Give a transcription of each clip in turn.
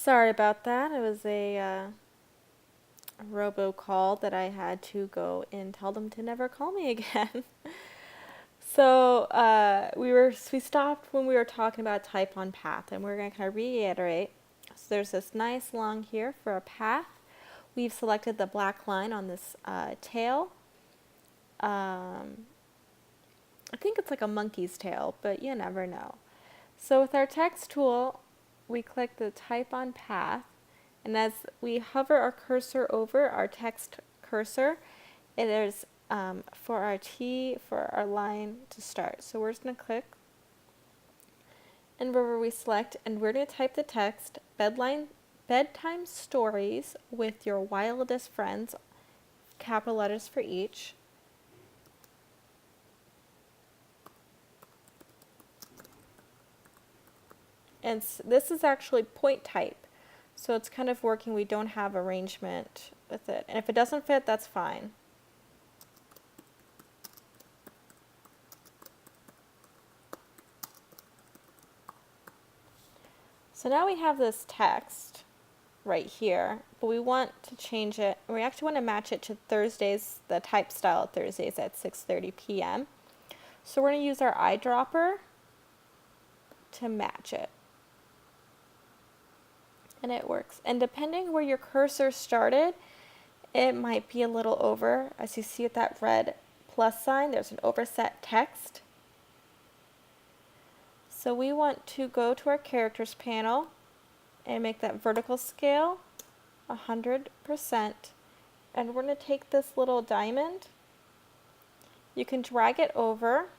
Sorry about that. It was a robocall that I had to go and tell them to never call me again. We stopped when we were talking about type on path, and we're going to kind of reiterate. So there's this nice long here for a path. We've selected the black line on this tail. I think it's like a monkey's tail, but you never know. So with our text tool, we click the type on path, and as we hover our cursor over our text cursor, it is for our line to start. So we're just going to click, and wherever we select, and we're going to type the text, bedtime stories with your wildest friends, capital letters for each. And this is actually point type. So it's kind of working. We don't have arrangement with it. And if it doesn't fit, that's fine. So now we have this text right here, but we want to change it. We actually want to match it to Thursdays, the type style Thursdays at 6:30 p.m. So we're going to use our eyedropper to match it. And it works. And depending where your cursor started, it might be a little over. As you see with that red plus sign, there's an overset text. So we want to go to our characters panel and make that vertical scale 100%. And we're going to take this little diamond. You can drag it over,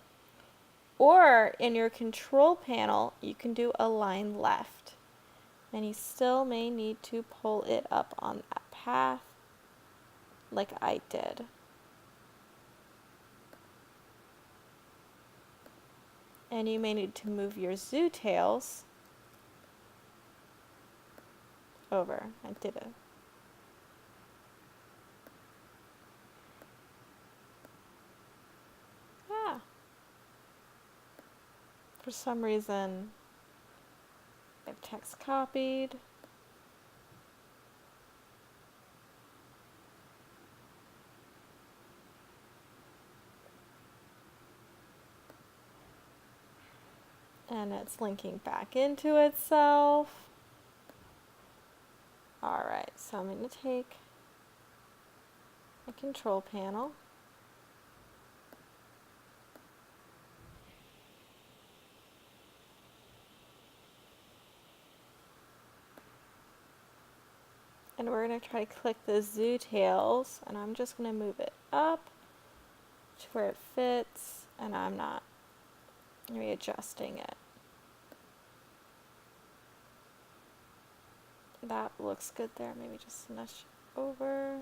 or in your control panel, you can do a line left. And you still may need to pull it up on that path like I did. And you may need to move your zoo tails over. I did it. Ah. For some reason, I have text copied. And it's linking back into itself. Alright, so I'm going to take my control panel. And we're going to try to click the zoo tails, and I'm just going to move it up to where it fits, and I'm not readjusting it. That looks good there. Maybe just nudge over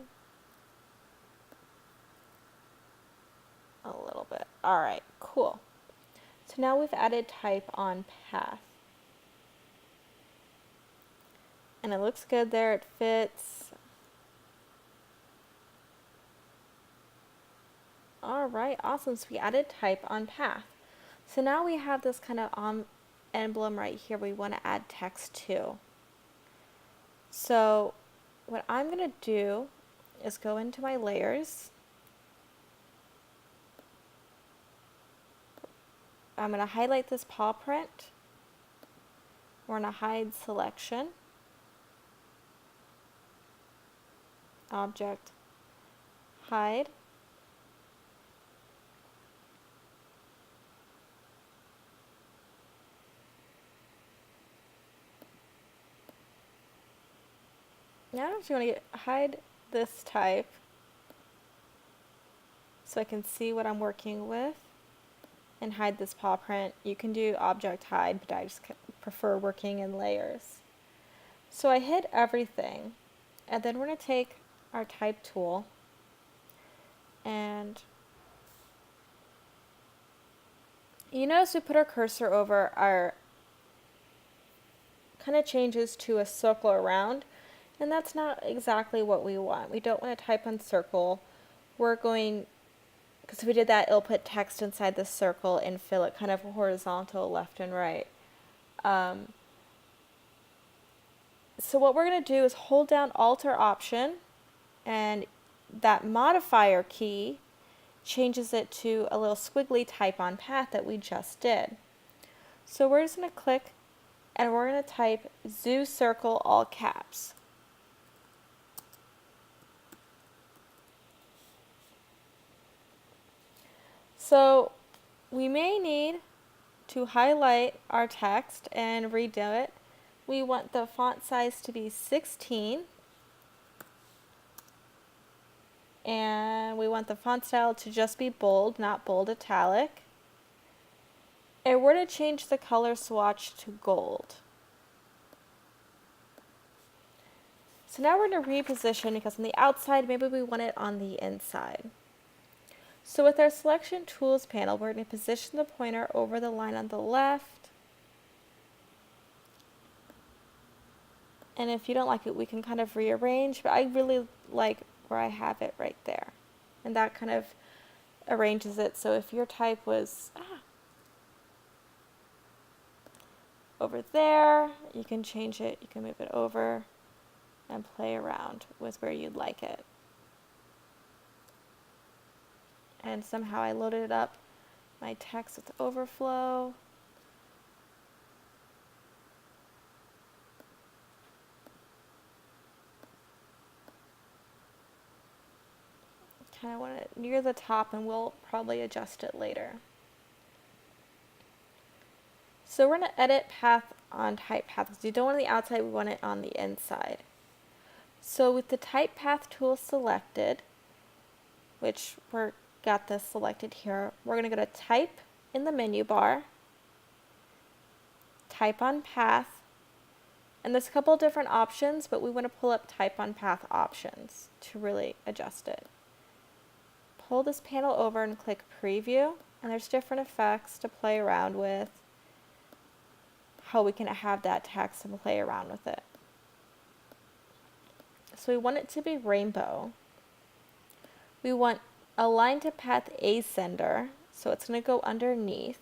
a little bit. Alright, cool. So now we've added type on path. And it looks good there. It fits. Alright, awesome. So we added type on path. So now we have this kind of emblem right here we want to add text to. So what I'm going to do is go into my layers. I'm going to highlight this paw print. We're going to hide selection. Object, hide. Now I just want to hide this type so I can see what I'm working with, and hide this paw print. You can do object hide, but I just prefer working in layers. So I hid everything, and then we're going to take our type tool and you notice we put our cursor over, our kind of changes to a circle around, and that's not exactly what we want. We don't want to type on circle. We're going, because if we did that, it'll put text inside the circle and fill it kind of horizontal left and right. So So what we're going to do is hold down Alt or Option, and that modifier key changes it to a little squiggly type on path that we just did. So we're just going to click and we're going to type zoo circle all caps. So we may need to highlight our text and redo it. We want the font size to be 16, and we want the font style to just be bold, not bold italic. And we're going to change the color swatch to gold. So now we're going to reposition, because on the outside, maybe we want it on the inside. So with our Selection Tools panel, we're going to position the pointer over the line on the left. And if you don't like it, we can kind of rearrange, but I really like where I have it right there. And that kind of arranges it. So if your type was over there, you can change it, you can move it over and play around with where you'd like it. And somehow I loaded up my text with overflow. Kind of want it near the top, and we'll probably adjust it later. So we're going to edit path on type path, because you don't want it on the outside, we want it on the inside. So with the type path tool selected, which we're got this selected here, we're going to go to type in the menu bar, type on path, and there's a couple different options, but we want to pull up type on path options to really adjust it. Pull this panel over and click preview, and there's different effects to play around with, how we can have that text and play around with it. So we want it to be rainbow. We want align to path ascender, so it's going to go underneath.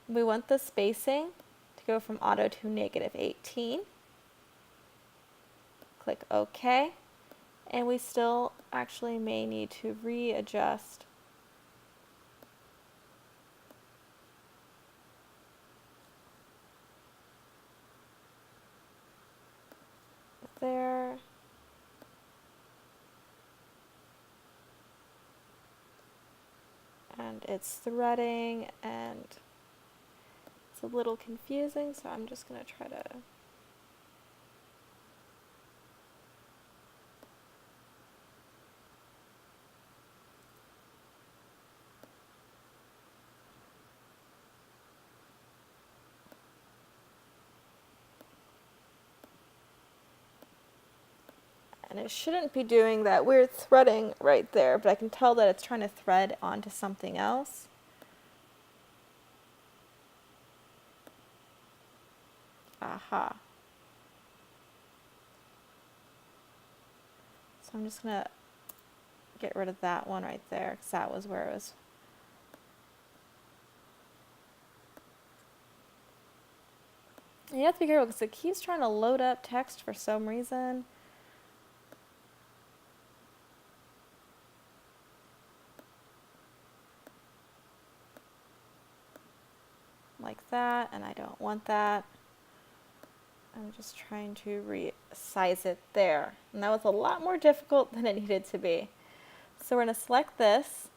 We want the spacing to go from auto to -18. Click OK. And we still actually may need to readjust there. And it's threading and it's a little confusing, so I'm just going to try to and it shouldn't be doing that weird threading right there, but I can tell that it's trying to thread onto something else. Aha. So I'm just going to get rid of that one right there, because that was where it was. And you have to be careful, because it keeps trying to load up text for some reason. Like that, and I don't want that. I'm just trying to resize it there. And that was a lot more difficult than it needed to be. So we're going to select this.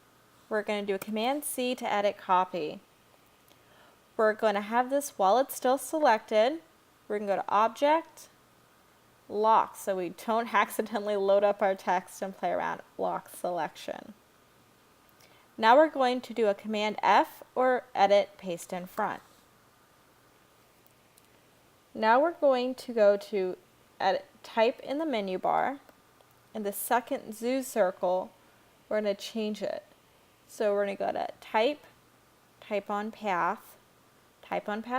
We're going to do a Command-C to edit copy. We're going to have this while it's still selected. We're going to go to Object, Lock, so we don't accidentally load up our text and play around. Lock Selection. Now we're going to do a Command-F or Edit Paste in Front. Now we're going to go to edit, type in the menu bar. In the second zoo circle, we're going to change it. So we're going to go to type, type on path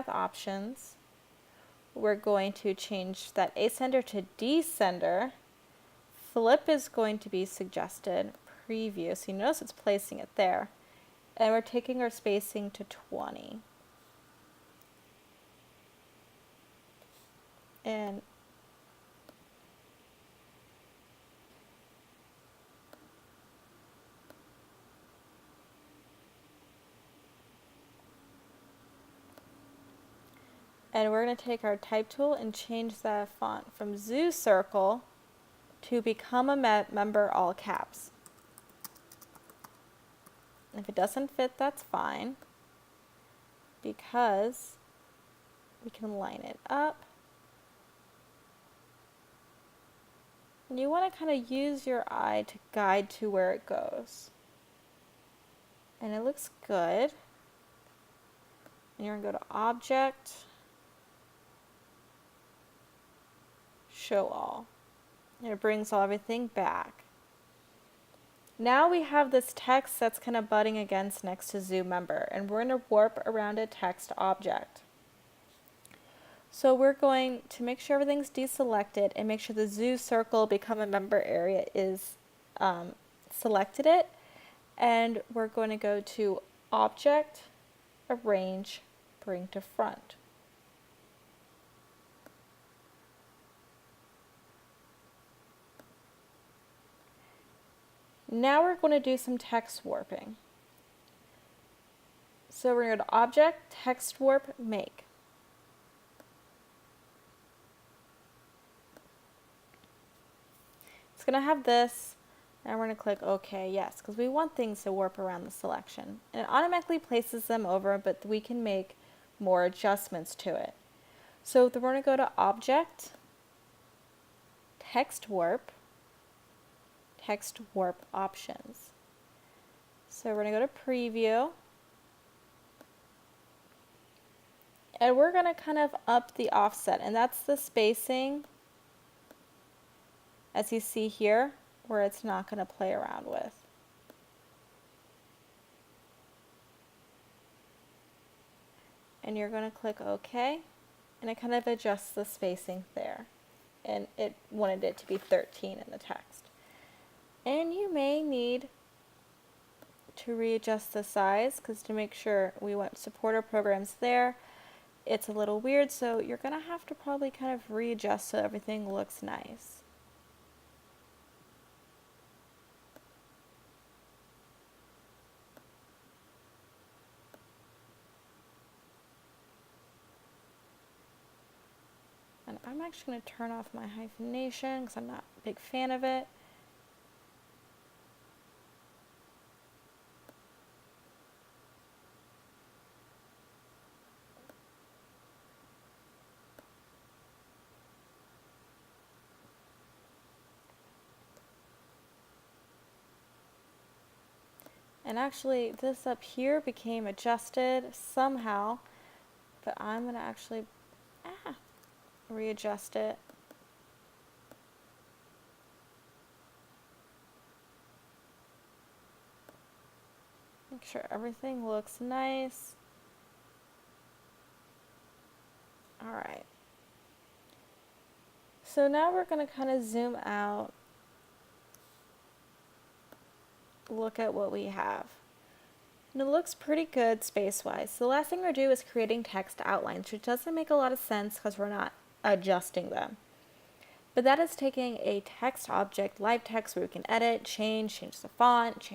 options. We're going to change that ascender to descender. Flip is going to be suggested. Preview. So you notice it's placing it there. And we're taking our spacing to 20. And And we're going to take our type tool and change that font from Zoo Circle to Become a Member all caps. If it doesn't fit, that's fine, because we can line it up. And you want to kind of use your eye to guide to where it goes. And it looks good. And you're going to go to Object, Show All. And it brings everything back. Now we have this text that's kind of butting against next to Zoo Member, and we're going to warp around a text object. So we're going to make sure everything's deselected and make sure the Zoo Circle Become a Member area is selected it. And we're going to go to Object, Arrange, Bring to Front. Now we're going to do some text warping. So we're going to go to Object, Text Warp, Make. It's going to have this, and we're going to click OK, yes, because we want things to warp around the selection. And it automatically places them over, but we can make more adjustments to it. So we're going to go to Object, Text Warp, Text Warp Options. So we're going to go to Preview. And we're going to kind of up the offset, and that's the spacing, as you see here, where it's not going to play around with. And you're going to click OK, and it kind of adjusts the spacing there. And it wanted it to be 13 in the text. And you may need to readjust the size, because to make sure we want supporter programs there, it's a little weird, so you're going to have to probably kind of readjust so everything looks nice. And I'm actually going to turn off my hyphenation because I'm not a big fan of it. And actually, this up here became adjusted somehow, but I'm going to actually readjust it. Make sure everything looks nice. All right. So now we're going to kind of zoom out, look at what we have. And it looks pretty good space-wise. So the last thing we're going to do is creating text outlines, which doesn't make a lot of sense because we're not adjusting them. But that is taking a text object, live text, where we can edit, change the font,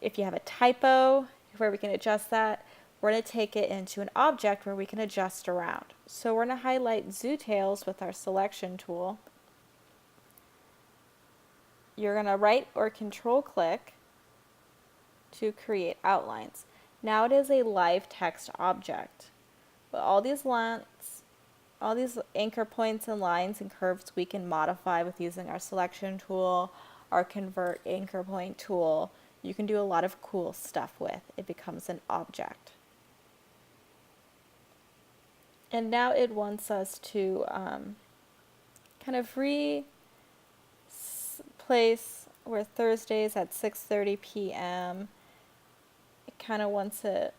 if you have a typo, where we can adjust that. We're going to take it into an object where we can adjust around. So we're going to highlight Zoo Tails with our selection tool. You're going to right or control click to create outlines. Now it is a live text object. But all these lines, all these anchor points and lines and curves we can modify with using our selection tool, our convert anchor point tool. You can do a lot of cool stuff with. It becomes an object. And now it wants us to kind of replace where Thursdays at 6:30 p.m. It kind of wants it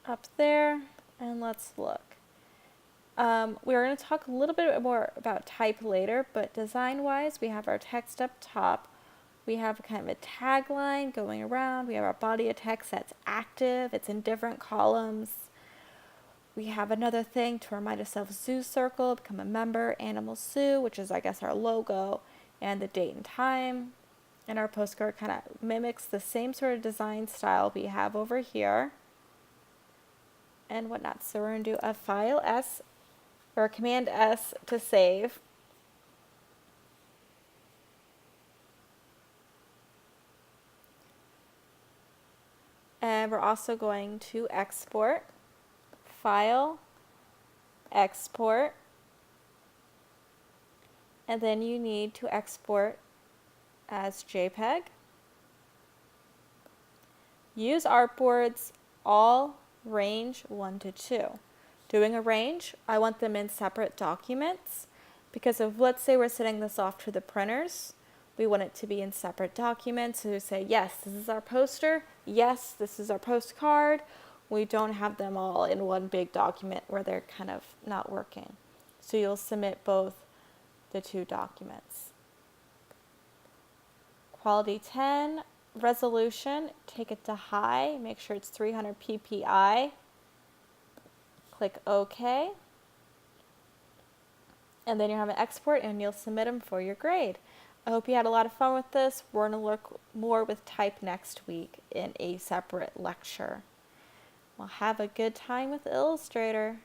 up there. And let's look. We're going to talk a little bit more about type later, but design-wise, we have our text up top. We have kind of a tagline going around. We have our body of text that's active. It's in different columns. We have another thing to remind ourselves: Zoo Circle, become a member, Animal Zoo, which is, I guess, our logo, and the date and time. And our postcard kind of mimics the same sort of design style we have over here. and whatnot. So we're going to do a File S or Command S to save. And we're also going to export, File, Export, and then you need to export as JPEG. Use artboards all range 1 to 2. Doing a range, I want them in separate documents because if, let's say we're sending this off to the printers, we want it to be in separate documents. So we say, yes, this is our poster. Yes, this is our postcard. We don't have them all in one big document where they're kind of not working. So you'll submit both the two documents. Quality 10, resolution, take it to high, make sure it's 300 ppi. Click OK. And then you'll have an export and you'll submit them for your grade. I hope you had a lot of fun with this. We're going to look more with type next week in a separate lecture. Well, have a good time with Illustrator.